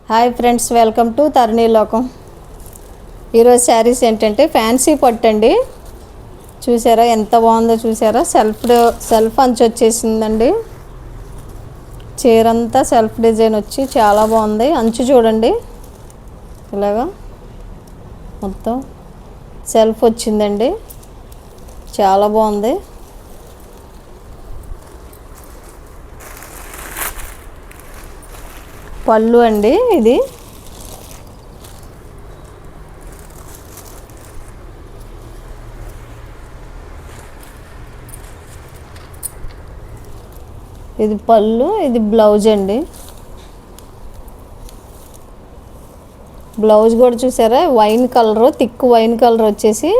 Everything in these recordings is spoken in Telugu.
Hi friends, welcome to Tharani లోకం. ఈరోజు శారీస్ ఏంటంటే ఫ్యాన్సీ పట్టు అండి. చూసారా ఎంత బాగుందో, చూసారా సెల్ఫ్ అంచు వచ్చేసిందండి. చీర అంతా సెల్ఫ్ డిజైన్ వచ్చి చాలా బాగుంది. అంచు చూడండి, ఇలాగా మొత్తం సెల్ఫ్ వచ్చిందండి, చాలా బాగుంది. పళ్ళు అండి ఇది. ఇది పళ్ళు, ఇది బ్లౌజ్ అండి. బ్లౌజ్ కూడా చూసారా, wine colour, thick wine colour వచ్చేసి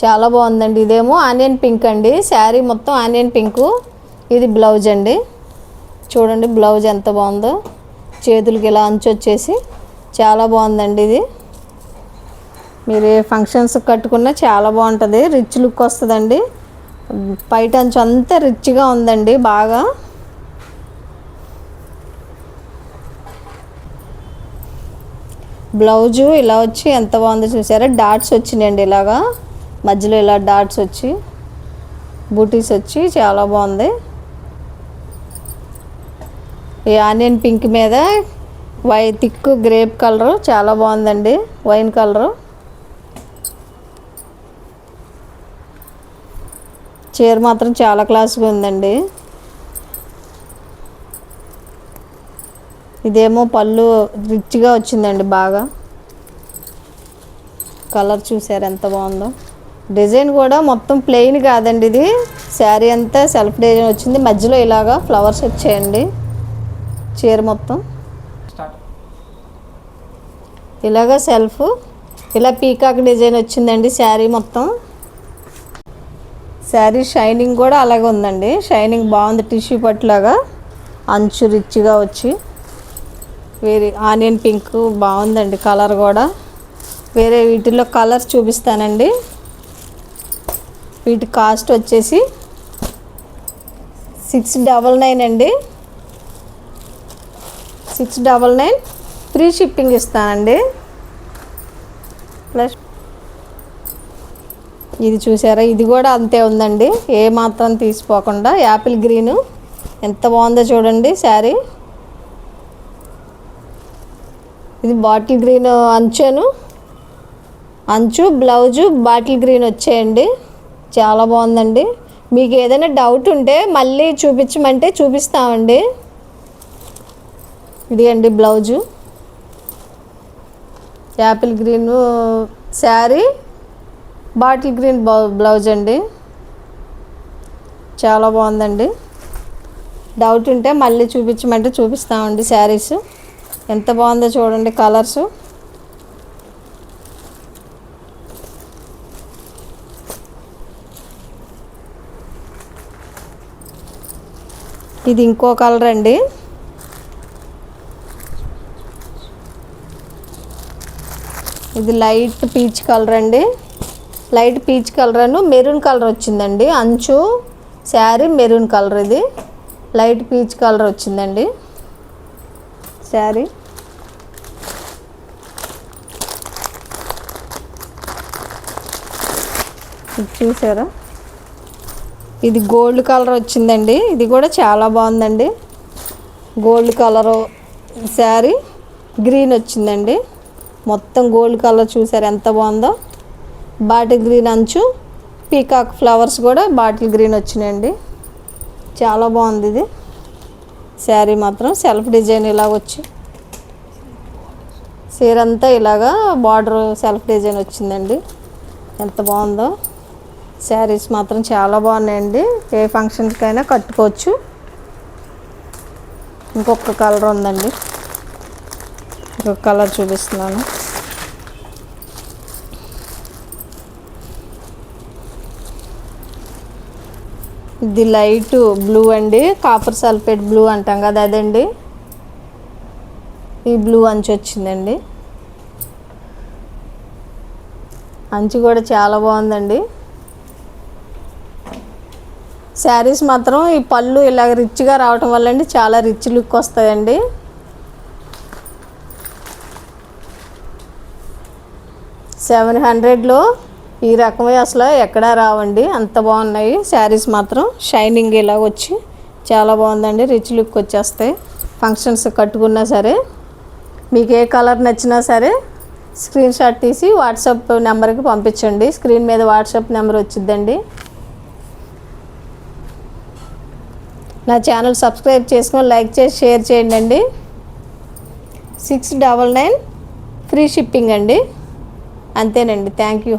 చాలా బాగుందండి. ఇదేమో ఆనియన్ పింక్ అండి, శారీ మొత్తం ఆనియన్ పింకు. ఇది బ్లౌజ్ అండి. చూడండి బ్లౌజ్ ఎంత బాగుందో, చేతులకి ఇలా అంచు వచ్చేసి చాలా బాగుందండి. ఇది మీరు ఏ ఫంక్షన్స్ కట్టుకున్నా చాలా బాగుంటుంది, రిచ్ లుక్ వస్తుందండి. పైట అంచు అంతా రిచ్గా ఉందండి బాగా. బ్లౌజు ఇలా వచ్చి ఎంత బాగుందో చూసారా, డాట్స్ వచ్చినాయండి, ఇలాగా మధ్యలో ఇలా డాట్స్ వచ్చి బూటీస్ వచ్చి చాలా బాగుంది. ఈ ఆనియన్ పింక్ మీద థిక్ గ్రేప్ కలరు చాలా బాగుందండి, వైన్ కలరు. చీర మాత్రం చాలా క్లాస్గా ఉందండి. ఇదేమో పళ్ళు రిచ్గా వచ్చిందండి బాగా. కలర్ చూసారు ఎంత బాగుందో. డిజైన్ కూడా మొత్తం ప్లెయిన్ కాదండి, ఇది శారీ అంతా సెల్ఫ్ డిజైన్ వచ్చింది, మధ్యలో ఇలాగా ఫ్లవర్స్ వచ్చాయండి. చీర మొత్తం ఇలాగా సెల్ఫ్, ఇలా పీకాక్ డిజైన్ వచ్చిందండి శారీ మొత్తం. శారీ షైనింగ్ కూడా అలాగే ఉందండి, షైనింగ్ బాగుంది, టిష్యూ పట్టులాగా. అంచు రిచ్గా వచ్చి వేరే ఆనియన్ పింక్ బాగుందండి కలర్ కూడా. వేరే వీటిల్లో కలర్స్ చూపిస్తానండి. వీటి కాస్ట్ వచ్చేసి 699 అండి. 699 ఫ్రీ షిప్పింగ్ ఇస్తానండి. ప్లస్ ఇది చూసారా, ఇది కూడా అంతే ఉందండి, ఏ మాత్రం తీసిపోకుండా. యాపిల్ గ్రీను ఎంత బాగుందో చూడండి శారీ. ఇది బాటిల్ గ్రీన్ అంచు బ్లౌజు బాటిల్ గ్రీన్ వచ్చేయండి, చాలా బాగుందండి. మీకు ఏదైనా డౌట్ ఉంటే మళ్ళీ చూపించమంటే చూపిస్తామండి. ఇది అండి blouse, Apple green sari, bottle green blouse అండి, చాలా బాగుందండి. డౌట్ ఉంటే మళ్ళీ చూపించమంటే చూపిస్తామండి. శారీస్ ఎంత బాగుందో చూడండి, కలర్సు. ఇది ఇంకో కలర్ అండి, ఇది లైట్ పీచ్ కలర్ అండి. లైట్ పీచ్ కలర్ అను మెరూన్ కలర్ వచ్చిందండి. అంచు శారీ మెరూన్ కలర్, ఇది లైట్ పీచ్ కలర్ వచ్చిందండి శారీ. చూసారా, ఇది గోల్డ్ కలర్ వచ్చిందండి, ఇది కూడా చాలా బాగుందండి. గోల్డ్ కలరు శారీ, గ్రీన్ వచ్చిందండి, మొత్తం గోల్డ్ కలర్. చూసారు ఎంత బాగుందో. బాటిల్ గ్రీన్ అంచు, పీకాక్ ఫ్లవర్స్ కూడా బాటిల్ గ్రీన్ వచ్చినాయండి, చాలా బాగుంది. ఇది శారీ మాత్రం సెల్ఫ్ డిజైన్ ఇలా వచ్చి, చీర అంతా ఇలాగా బార్డర్ సెల్ఫ్ డిజైన్ వచ్చిందండి, ఎంత బాగుందో. శారీస్ మాత్రం చాలా బాగున్నాయండి, ఏ ఫంక్షన్కైనా కట్టుకోవచ్చు. ఇంకొక కలర్ ఉందండి, ఇంకొక కలర్ చూపిస్తున్నాను. ఇది లైట్ బ్లూ అండి, కాపర్ సల్ఫేట్ బ్లూ అంటాం కదా అదండి. ఈ బ్లూ అంచు వచ్చిందండి, అంచు కూడా చాలా బాగుందండి. శారీస్ మాత్రం ఈ పళ్ళు ఇలాగ రిచ్గా రావటం వల్ల అండి చాలా రిచ్ లుక్ వస్తాయండి. 700లో ఈ రకమే అసలు ఎక్కడా రావండి, అంత బాగున్నాయి శారీస్ మాత్రం. షైనింగ్ ఇలా వచ్చి చాలా బాగుందండి, రిచ్ లుక్ వచ్చేస్తాయి. ఫంక్షన్స్ కట్టుకున్నా సరే, మీకు ఏ కలర్ నచ్చినా సరే స్క్రీన్ షాట్ తీసి వాట్సాప్ నెంబర్కి పంపించండి. స్క్రీన్ మీద వాట్సాప్ నెంబర్ వచ్చిద్దండి. నా ఛానల్ సబ్స్క్రైబ్ చేసుకొని లైక్ చేసి షేర్ చేయండి అండి. 699 ఫ్రీ షిప్పింగ్ అండి. అంతేనండి. Thank you.